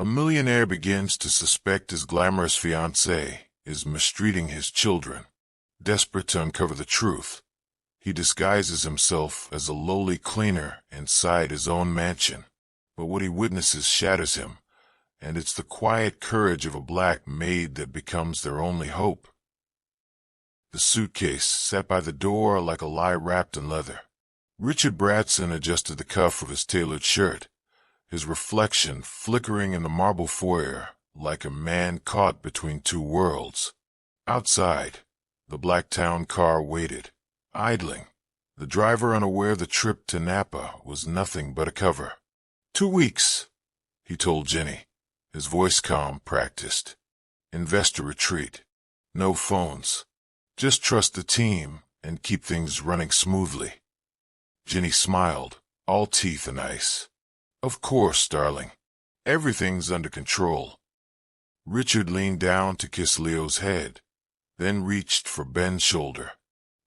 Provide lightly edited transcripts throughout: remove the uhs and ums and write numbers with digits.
A millionaire begins to suspect his glamorous fiancée is mistreating his children. Desperate to uncover the truth, he disguises himself as a lowly cleaner inside his own mansion. But what he witnesses shatters him, and it's the quiet courage of a black maid that becomes their only hope. The suitcase sat by the door like a lie wrapped in leather. Richard Bratson adjusted the cuff of his tailored shirt, his reflection flickering in the marble foyer like a man caught between two worlds. Outside, the black town car waited, idling, the driver unaware the trip to Napa was nothing but a cover. 2 weeks, he told Jenny, his voice calm, practiced. Investor retreat. No phones. Just trust the team and keep things running smoothly. Jenny smiled, all teeth and ice. Of course, darling. Everything's under control. Richard leaned down to kiss Leo's head, then reached for Ben's shoulder.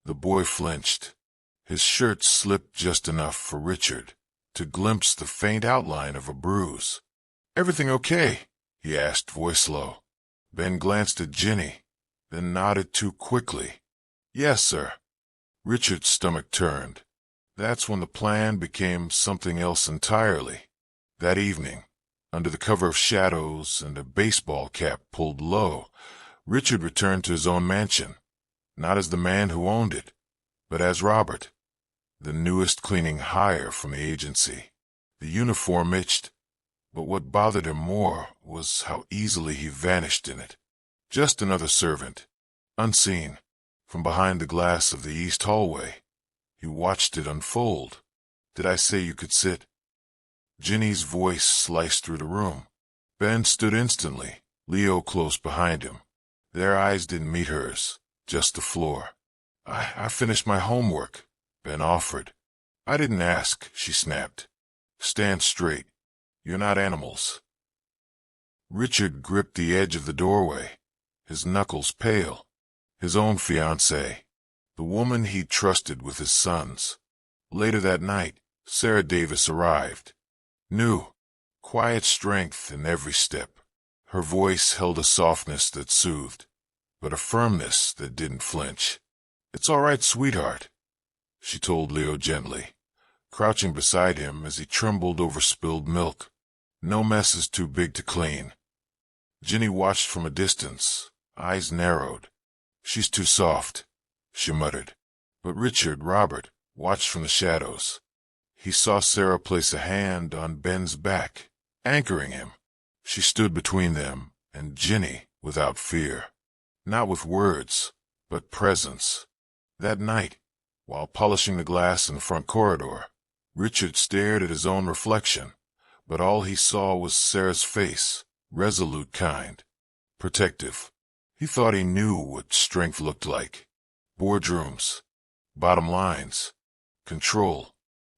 The boy flinched. His shirt slipped just enough for Richard to glimpse the faint outline of a bruise. "Everything okay?" he asked, voice low. Ben glanced at Jenny, then nodded too quickly. "Yes, sir." Richard's stomach turned. That's when the plan became something else entirely. That evening, under the cover of shadows and a baseball cap pulled low, Richard returned to his own mansion, not as the man who owned it, but as Robert, the newest cleaning hire from the agency. The uniform itched, but what bothered him more was how easily he vanished in it. Just another servant, unseen, from behind the glass of the east hallway. He watched it unfold. "Did I say you could sit?" Jenny's voice sliced through the room. Ben stood instantly, Leo close behind him. Their eyes didn't meet hers, just the floor. I finished my homework," Ben offered. "I didn't ask," she snapped. "Stand straight. You're not animals." Richard gripped the edge of the doorway, his knuckles pale. His own fiancée, the woman he'd trusted with his sons. Later that night, Sarah Davis arrived. New, quiet strength in every step. Her voice held a softness that soothed, but a firmness that didn't flinch. "It's all right, sweetheart," she told Leo gently, crouching beside him as he trembled over spilled milk. "No mess is too big to clean." Jenny watched from a distance, eyes narrowed. "She's too soft," she muttered. But Robert, watched from the shadows. He saw Sarah place a hand on Ben's back, anchoring him. She stood between them and Jenny without fear. Not with words, but presence. That night, while polishing the glass in the front corridor, Richard stared at his own reflection, but all he saw was Sarah's face, resolute, kind, protective. He thought he knew what strength looked like. Boardrooms, bottom lines, control.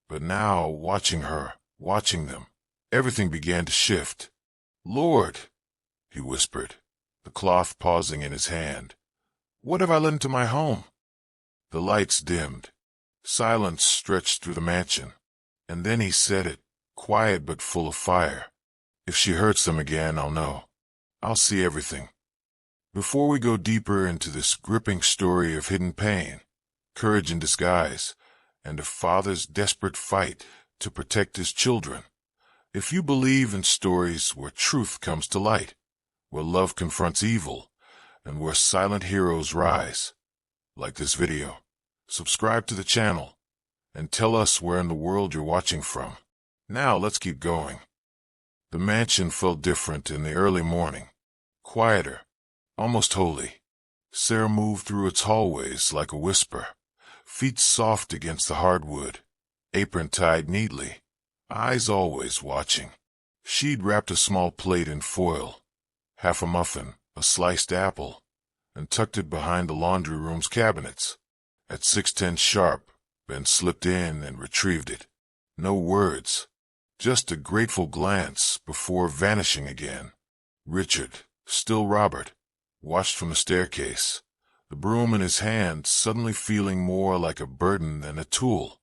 But now, watching her, watching them, everything began to shift. "Lord," he whispered, the cloth pausing in his hand. "What have I let into my home?" The lights dimmed. Silence stretched through the mansion. And then he said it, quiet but full of fire. "If she hurts them again, I'll know. I'll see everything." Before we go deeper into this gripping story of hidden pain, courage in disguise, and a father's desperate fight to protect his children, if you believe in stories where truth comes to light, where love confronts evil, and where silent heroes rise, like this video, subscribe to the channel, and tell us where in the world you're watching from. Now let's keep going. The mansion felt different in the early morning, quieter, almost holy. Sarah moved through its hallways like a whisper, feet soft against the hardwood, apron tied neatly, eyes always watching. She'd wrapped a small plate in foil, half a muffin, a sliced apple, and tucked it behind the laundry room's cabinets. At 6:10 sharp, Ben slipped in and retrieved it. No words, just a grateful glance before vanishing again. Richard, still Robert, watched from the staircase, the broom in his hand suddenly feeling more like a burden than a tool.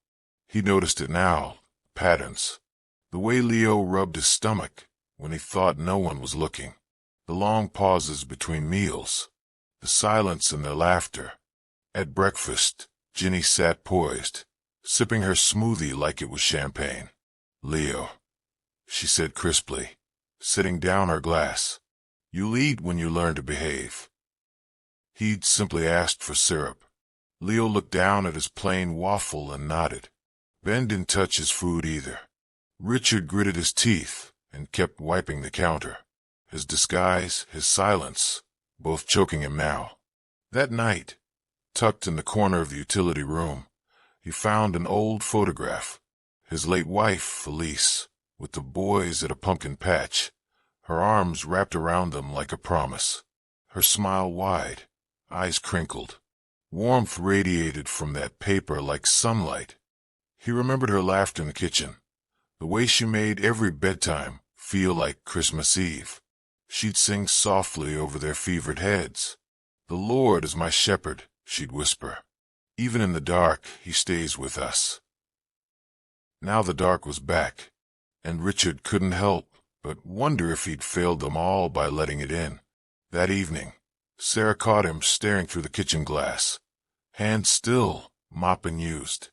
He noticed it now, patterns. The way Leo rubbed his stomach when he thought no one was looking. The long pauses between meals, the silence and their laughter. At breakfast, Ginny sat poised, sipping her smoothie like it was champagne. "Leo," she said crisply, setting down her glass. "You lead when you learn to behave." He'd simply asked for syrup. Leo looked down at his plain waffle and nodded. Ben didn't touch his food either. Richard gritted his teeth and kept wiping the counter. His disguise, his silence, both choking him now. That night, tucked in the corner of the utility room, he found an old photograph. His late wife, Felice, with the boys at a pumpkin patch, her arms wrapped around them like a promise. Her smile wide, eyes crinkled. Warmth radiated from that paper like sunlight. He remembered her laughter in the kitchen, the way she made every bedtime feel like Christmas Eve. She'd sing softly over their fevered heads. "The Lord is my shepherd," she'd whisper. "Even in the dark, he stays with us." Now the dark was back, and Richard couldn't help but wonder if he'd failed them all by letting it in. That evening, Sarah caught him staring through the kitchen glass, hands still, mop unused.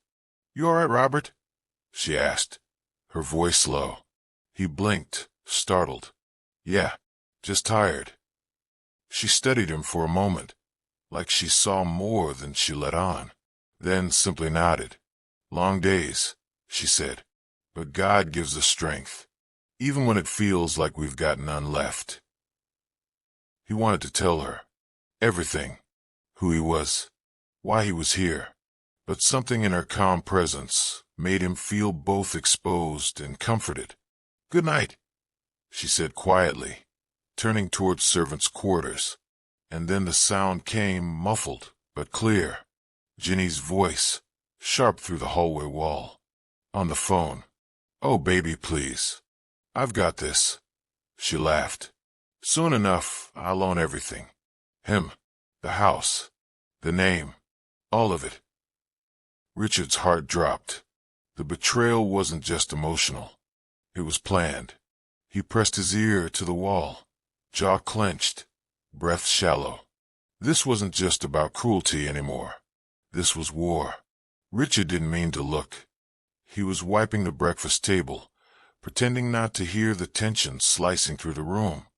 "You all right, Robert?" she asked, her voice low. He blinked, startled. "Yeah, just tired." She studied him for a moment, like she saw more than she let on, then simply nodded. "Long days," she said, "but God gives us strength, even when it feels like we've got none left." He wanted to tell her everything, who he was, why he was here, but something in her calm presence made him feel both exposed and comforted. "Good night," she said quietly, turning towards servants' quarters, and then the sound came, muffled but clear. Ginny's voice, sharp through the hallway wall. On the phone. "Oh, baby, please. I've got this." She laughed. "Soon enough, I'll own everything. Him, the house, the name, all of it." Richard's heart dropped. The betrayal wasn't just emotional. It was planned. He pressed his ear to the wall, jaw clenched, breath shallow. This wasn't just about cruelty anymore. This was war. Richard didn't mean to look. He was wiping the breakfast table, pretending not to hear the tension slicing through the room,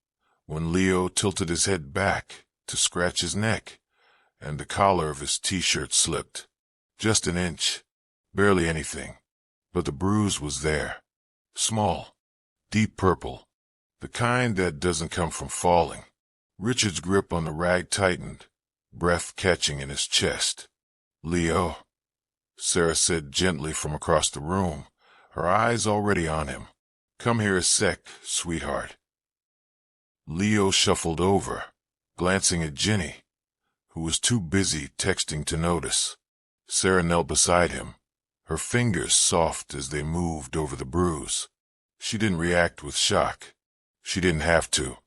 when Leo tilted his head back to scratch his neck, and the collar of his t-shirt slipped. Just an inch, barely anything, but the bruise was there. Small, deep purple, the kind that doesn't come from falling. Richard's grip on the rag tightened, breath catching in his chest. "Leo," Sarah said gently from across the room, her eyes already on him. "Come here a sec, sweetheart." Leo shuffled over, glancing at Ginny, who was too busy texting to notice. Sarah knelt beside him, her fingers soft as they moved over the bruise. She didn't react with shock. She didn't have to.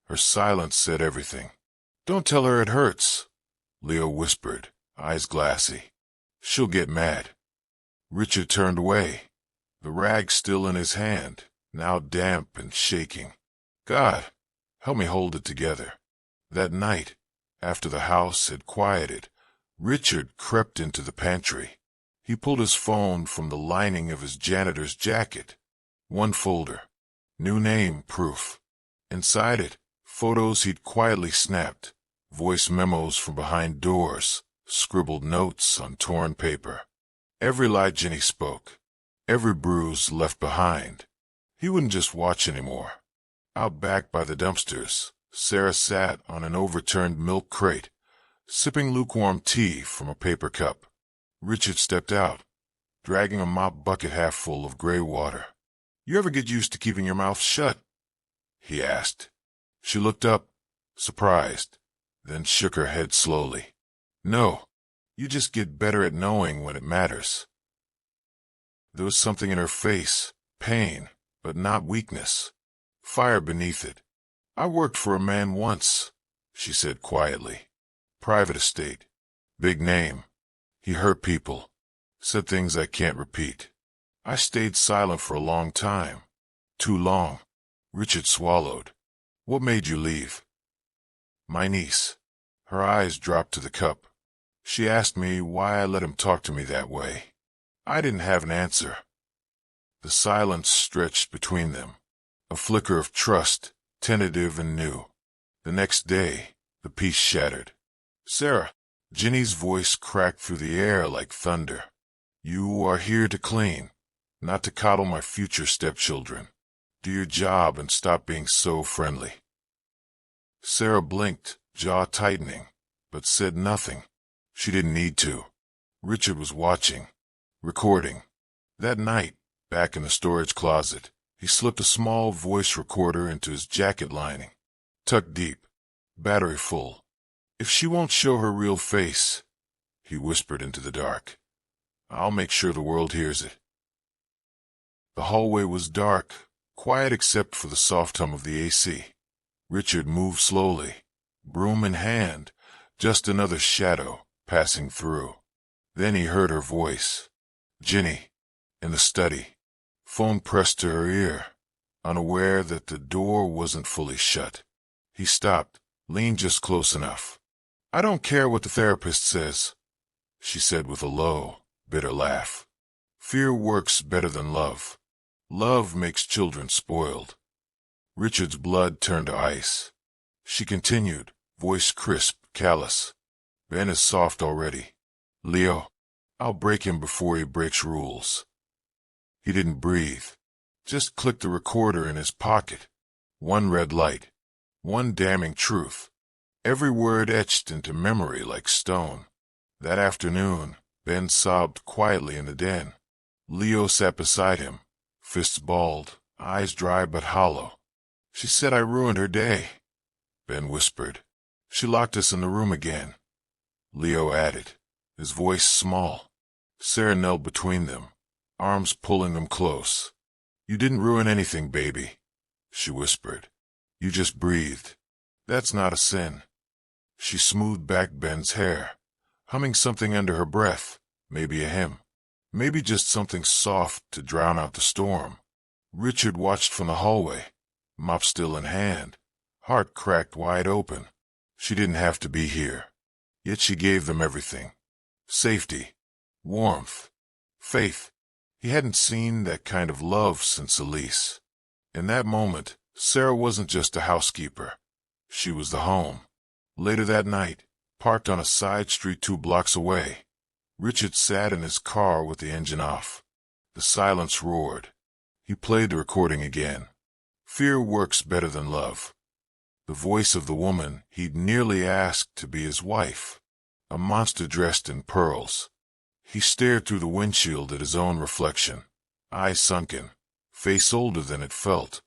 Her silence said everything. "Don't tell her it hurts," Leo whispered, eyes glassy. "She'll get mad." Richard turned away, the rag still in his hand, now damp and shaking. "God, help me hold it together." That night, after the house had quieted, Richard crept into the pantry. He pulled his phone from the lining of his janitor's jacket. One folder. New name proof. Inside it, photos he'd quietly snapped, voice memos from behind doors, scribbled notes on torn paper. Every lie Ginny spoke, every bruise left behind. He wouldn't just watch anymore. Out back by the dumpsters, Sarah sat on an overturned milk crate, sipping lukewarm tea from a paper cup. Richard stepped out, dragging a mop bucket half full of gray water. "You ever get used to keeping your mouth shut?" he asked. She looked up, surprised, then shook her head slowly. "No, you just get better at knowing when it matters." There was something in her face, pain, but not weakness. Fire beneath it. "I worked for a man once," she said quietly. "Private estate. Big name. He hurt people. Said things I can't repeat. I stayed silent for a long time. Too long. Richard swallowed. What made you leave? My niece. Her eyes dropped to the cup. She asked me why I let him talk to me that way. I didn't have an answer. The silence stretched between them, a flicker of trust, tentative and new. The next day, the peace shattered. Sarah, Ginny's voice cracked through the air like thunder. You are here to clean, not to coddle my future stepchildren. Do your job and stop being so friendly. Sarah blinked, jaw tightening, but said nothing. She didn't need to. Richard was watching, recording. That night, back in the storage closet, he slipped a small voice recorder into his jacket lining. Tucked deep, battery full. If she won't show her real face, he whispered into the dark, I'll make sure the world hears it. The hallway was dark, quiet except for the soft hum of the AC. Richard moved slowly, broom in hand, just another shadow passing through. Then he heard her voice. Ginny, in the study. Phone pressed to her ear, unaware that the door wasn't fully shut. He stopped, leaned just close enough. I don't care what the therapist says, she said with a low, bitter laugh. Fear works better than love. Love makes children spoiled. Richard's blood turned to ice. She continued, voice crisp, callous. Ben is soft already. Leo, I'll break him before he breaks rules. He didn't breathe. Just clicked the recorder in his pocket. One red light. One damning truth. Every word etched into memory like stone. That afternoon, Ben sobbed quietly in the den. Leo sat beside him, fists balled, eyes dry but hollow. She said I ruined her day, Ben whispered. She locked us in the room again. Leo added, his voice small. Sarah knelt between them, arms pulling them close. You didn't ruin anything, baby, she whispered. You just breathed. That's not a sin. She smoothed back Ben's hair, humming something under her breath, maybe a hymn. Maybe just something soft to drown out the storm. Richard watched from the hallway, mop still in hand, heart cracked wide open. She didn't have to be here. Yet she gave them everything. Safety, warmth, faith. He hadn't seen that kind of love since Elise. In that moment, Sarah wasn't just a housekeeper. She was the home. Later that night, parked on a side street 2 blocks away, Richard sat in his car with the engine off. The silence roared. He played the recording again. Fear works better than love. The voice of the woman he'd nearly asked to be his wife. A monster dressed in pearls. He stared through the windshield at his own reflection, eyes sunken, face older than it felt.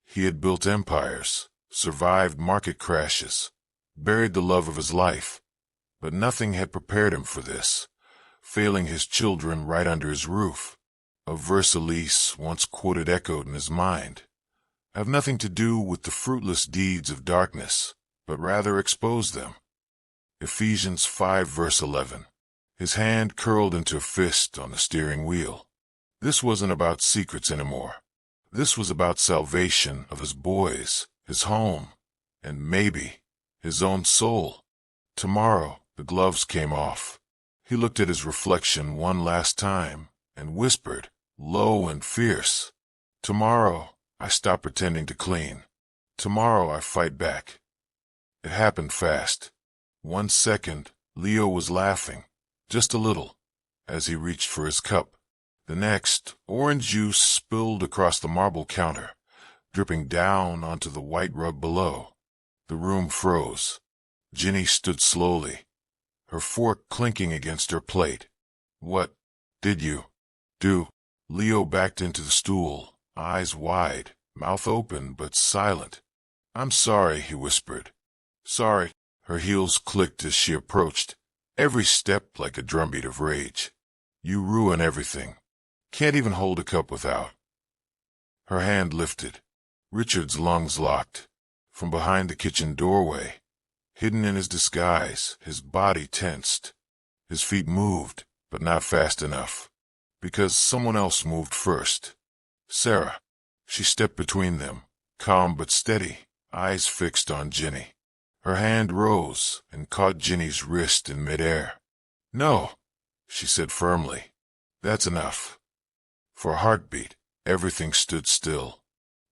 He had built empires, survived market crashes, buried the love of his life, but nothing had prepared him for this, failing his children right under his roof. A verse Elise once quoted echoed in his mind. Have nothing to do with the fruitless deeds of darkness, but rather expose them. Ephesians 5 verse 11. His hand curled into a fist on the steering wheel. This wasn't about secrets anymore. This was about salvation of his boys, his home, and maybe his own soul. Tomorrow, the gloves came off. He looked at his reflection one last time and whispered, low and fierce, tomorrow, I stop pretending to clean. Tomorrow I fight back. It happened fast. 1 second, Leo was laughing, just a little, as he reached for his cup. The next, orange juice spilled across the marble counter, dripping down onto the white rug below. The room froze. Ginny stood slowly, her fork clinking against her plate. What did you do? Leo backed into the stool, eyes wide, mouth open but silent. I'm sorry, he whispered. Sorry. Her heels clicked as she approached, every step like a drumbeat of rage. You ruin everything. Can't even hold a cup without. Her hand lifted. Richard's lungs locked. From behind the kitchen doorway, hidden in his disguise, his body tensed. His feet moved, but not fast enough. Because someone else moved first. Sarah. She stepped between them, calm but steady, eyes fixed on Ginny. Her hand rose and caught Ginny's wrist in midair. "No," she said firmly. "That's enough." For a heartbeat, everything stood still.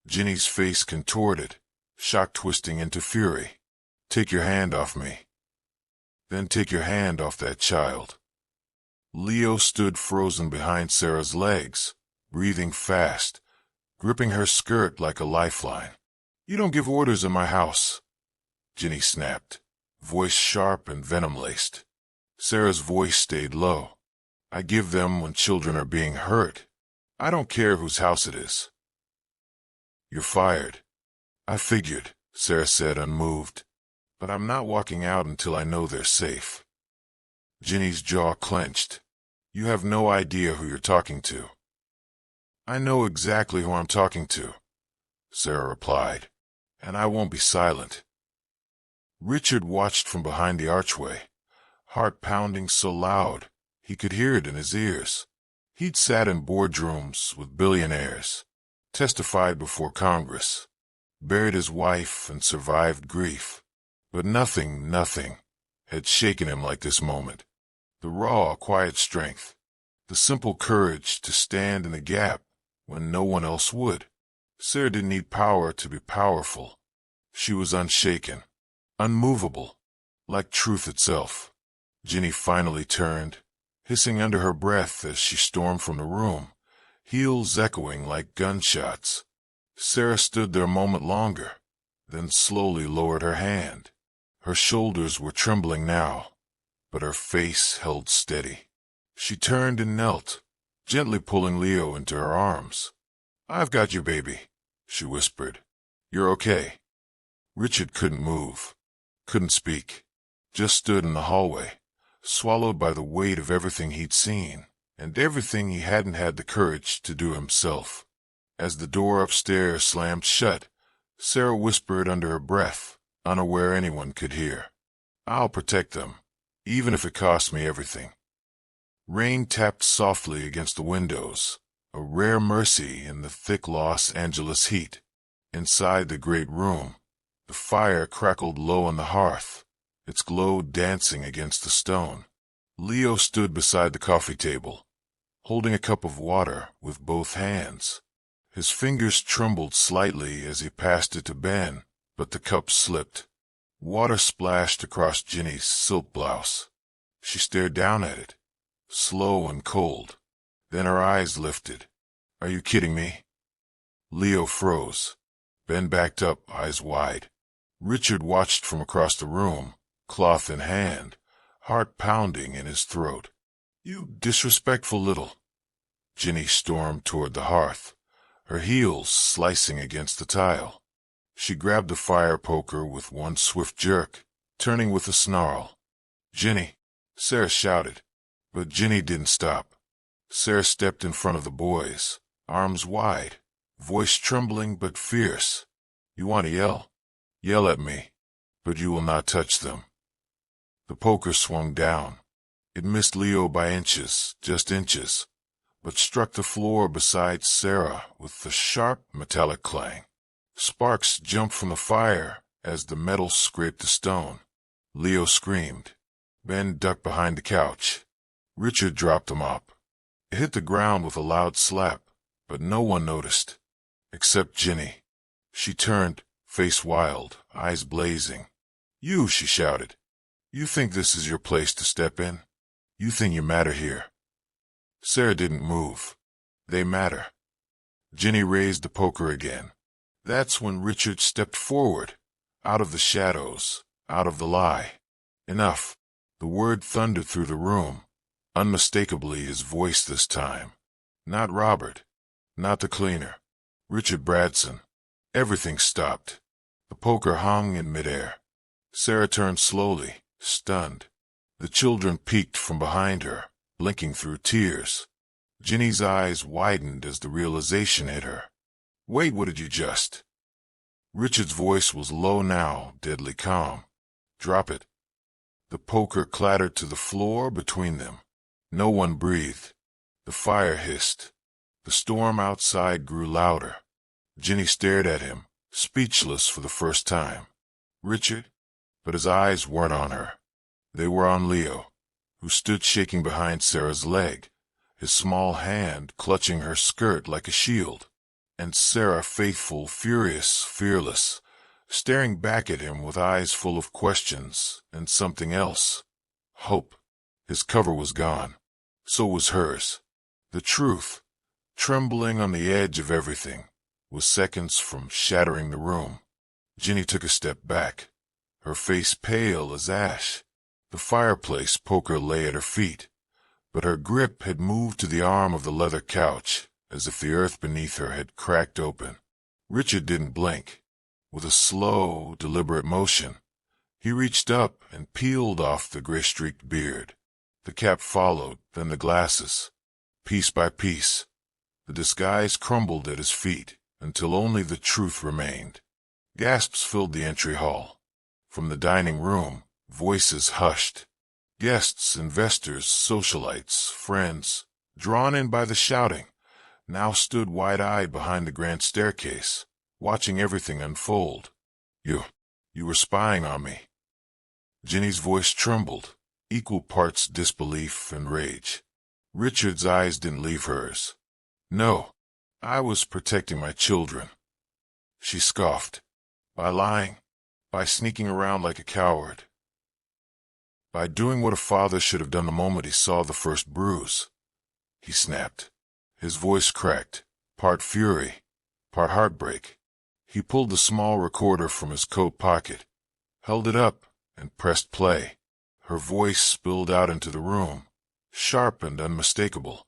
Ginny's face contorted, shock twisting into fury. "Take your hand off me. Then take your hand off that child." Leo stood frozen behind Sarah's legs, breathing fast, gripping her skirt like a lifeline. "You don't give orders in my house," Ginny snapped, voice sharp and venom-laced. Sarah's voice stayed low. "I give them when children are being hurt. I don't care whose house it is." "You're fired." "I figured," Sarah said, unmoved. "But I'm not walking out until I know they're safe." Ginny's jaw clenched. "You have no idea who you're talking to." "I know exactly who I'm talking to," Sarah replied, "and I won't be silent." Richard watched from behind the archway, heart pounding so loud he could hear it in his ears. He'd sat in boardrooms with billionaires, testified before Congress, buried his wife and survived grief. But nothing had shaken him like this moment. The raw, quiet strength, the simple courage to stand in the gap when no one else would. Sarah didn't need power to be powerful. She was unshaken, unmovable, like truth itself. Ginny finally turned, hissing under her breath as she stormed from the room, heels echoing like gunshots. Sarah stood there a moment longer, then slowly lowered her hand. Her shoulders were trembling now, but her face held steady. She turned and knelt, gently pulling Leo into her arms. "I've got you, baby," she whispered. "You're okay." Richard couldn't move, couldn't speak, just stood in the hallway, swallowed by the weight of everything he'd seen, and everything he hadn't had the courage to do himself. As the door upstairs slammed shut, Sarah whispered under her breath, unaware anyone could hear, "I'll protect them, even if it costs me everything." Rain tapped softly against the windows, a rare mercy in the thick Los Angeles heat. Inside the great room, the fire crackled low on the hearth, its glow dancing against the stone. Leo stood beside the coffee table, holding a cup of water with both hands. His fingers trembled slightly as he passed it to Ben, but the cup slipped. Water splashed across Ginny's silk blouse. She stared down at it, slow and cold. Then her eyes lifted. "Are you kidding me?" Leo froze. Ben backed up, eyes wide. Richard watched from across the room, cloth in hand, heart pounding in his throat. "You disrespectful little—" Ginny stormed toward the hearth, her heels slicing against the tile. She grabbed the fire poker with one swift jerk, turning with a snarl. "Ginny!" Sarah shouted, but Ginny didn't stop. Sarah stepped in front of the boys, arms wide, voice trembling but fierce. "You want to yell? Yell at me, but you will not touch them." The poker swung down. It missed Leo by inches, just inches, but struck the floor beside Sarah with a sharp metallic clang. Sparks jumped from the fire as the metal scraped the stone. Leo screamed. Ben ducked behind the couch. Richard dropped the mop. It hit the ground with a loud slap, but no one noticed, except Ginny. She turned, face wild, eyes blazing. "You," she shouted. "You think this is your place to step in? You think you matter here?" Sarah didn't move. "They matter." Ginny raised the poker again. That's when Richard stepped forward, out of the shadows, out of the lie. "Enough." The word thundered through the room, unmistakably his voice this time. Not Robert, not the cleaner, Richard Bradson. Everything stopped. The poker hung in midair. Sarah turned slowly, stunned. The children peeked from behind her, blinking through tears. Ginny's eyes widened as the realization hit her. "Wait, what did you just—" Richard's voice was low now, deadly calm. "Drop it." The poker clattered to the floor between them. No one breathed. The fire hissed. The storm outside grew louder. Ginny stared at him, speechless for the first time. Richard? But his eyes weren't on her. They were on Leo, who stood shaking behind Sarah's leg, his small hand clutching her skirt like a shield, and Sarah faithful, furious, fearless, staring back at him with eyes full of questions and something else. Hope. His cover was gone. So was hers. The truth, trembling on the edge of everything, was seconds from shattering the room. Ginny took a step back, her face pale as ash. The fireplace poker lay at her feet, but her grip had moved to the arm of the leather couch, as if the earth beneath her had cracked open. Richard didn't blink. With a slow, deliberate motion, he reached up and peeled off the gray-streaked beard. The cap followed, then the glasses. Piece by piece, the disguise crumbled at his feet until only the truth remained. Gasps filled the entry hall. From the dining room, voices hushed. Guests, investors, socialites, friends, drawn in by the shouting, now stood wide-eyed behind the grand staircase, watching everything unfold. You were spying on me. Ginny's voice trembled, equal parts disbelief and rage. Richard's eyes didn't leave hers. No, I was protecting my children. She scoffed. By lying, by sneaking around like a coward, by doing what a father should have done the moment he saw the first bruise. He snapped. His voice cracked, part fury, part heartbreak. He pulled the small recorder from his coat pocket, held it up, and pressed play. Her voice spilled out into the room, sharp and unmistakable.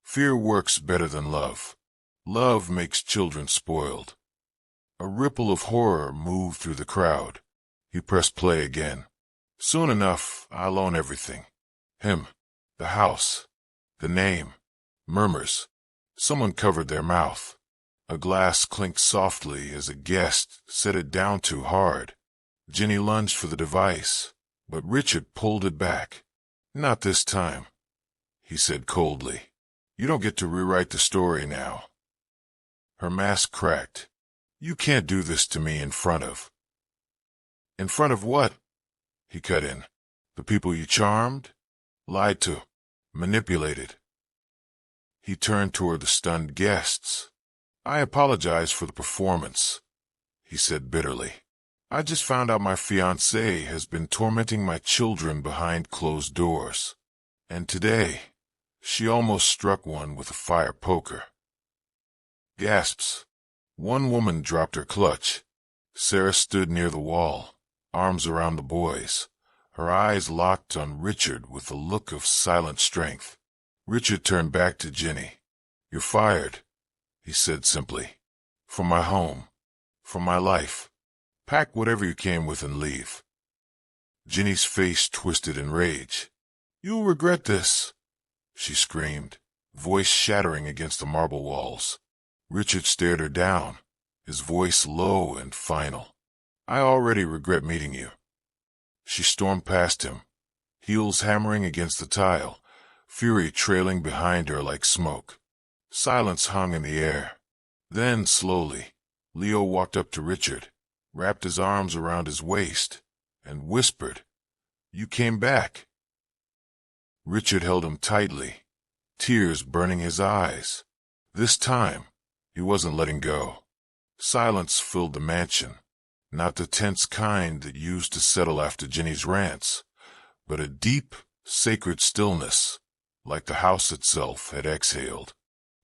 Fear works better than love. Love makes children spoiled. A ripple of horror moved through the crowd. He pressed play again. Soon enough, I'll own everything. Him, the house, the name. Murmurs. Someone covered their mouth. A glass clinked softly as a guest set it down too hard. Ginny lunged for the device, but Richard pulled it back. Not this time, he said coldly. You don't get to rewrite the story now. Her mask cracked. You can't do this to me in front of. In front of what? He cut in. The people you charmed, lied to, manipulated. He turned toward the stunned guests. I apologize for the performance, he said bitterly. I just found out my fiancée has been tormenting my children behind closed doors. And today, she almost struck one with a fire poker. Gasps. One woman dropped her clutch. Sarah stood near the wall, arms around the boys, her eyes locked on Richard with a look of silent strength. Richard turned back to Ginny. You're fired, he said simply. From my home, from my life. Pack whatever you came with and leave. Ginny's face twisted in rage. You'll regret this, she screamed, voice shattering against the marble walls. Richard stared her down, his voice low and final. I already regret meeting you. She stormed past him, heels hammering against the tile, fury trailing behind her like smoke. Silence hung in the air. Then, slowly, Leo walked up to Richard, wrapped his arms around his waist, and whispered, You came back. Richard held him tightly, tears burning his eyes. This time, he wasn't letting go. Silence filled the mansion, not the tense kind that used to settle after Ginny's rants, but a deep, sacred stillness, like the house itself had exhaled.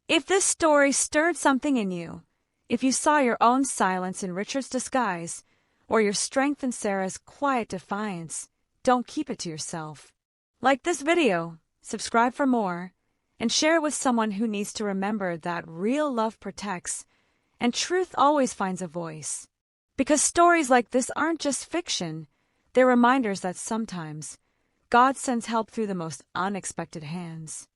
If this story stirred something in you, if you saw your own silence in Richard's disguise, or your strength in Sarah's quiet defiance, don't keep it to yourself. Like this video, subscribe for more, and share it with someone who needs to remember that real love protects, and truth always finds a voice. Because stories like this aren't just fiction, they're reminders that sometimes God sends help through the most unexpected hands.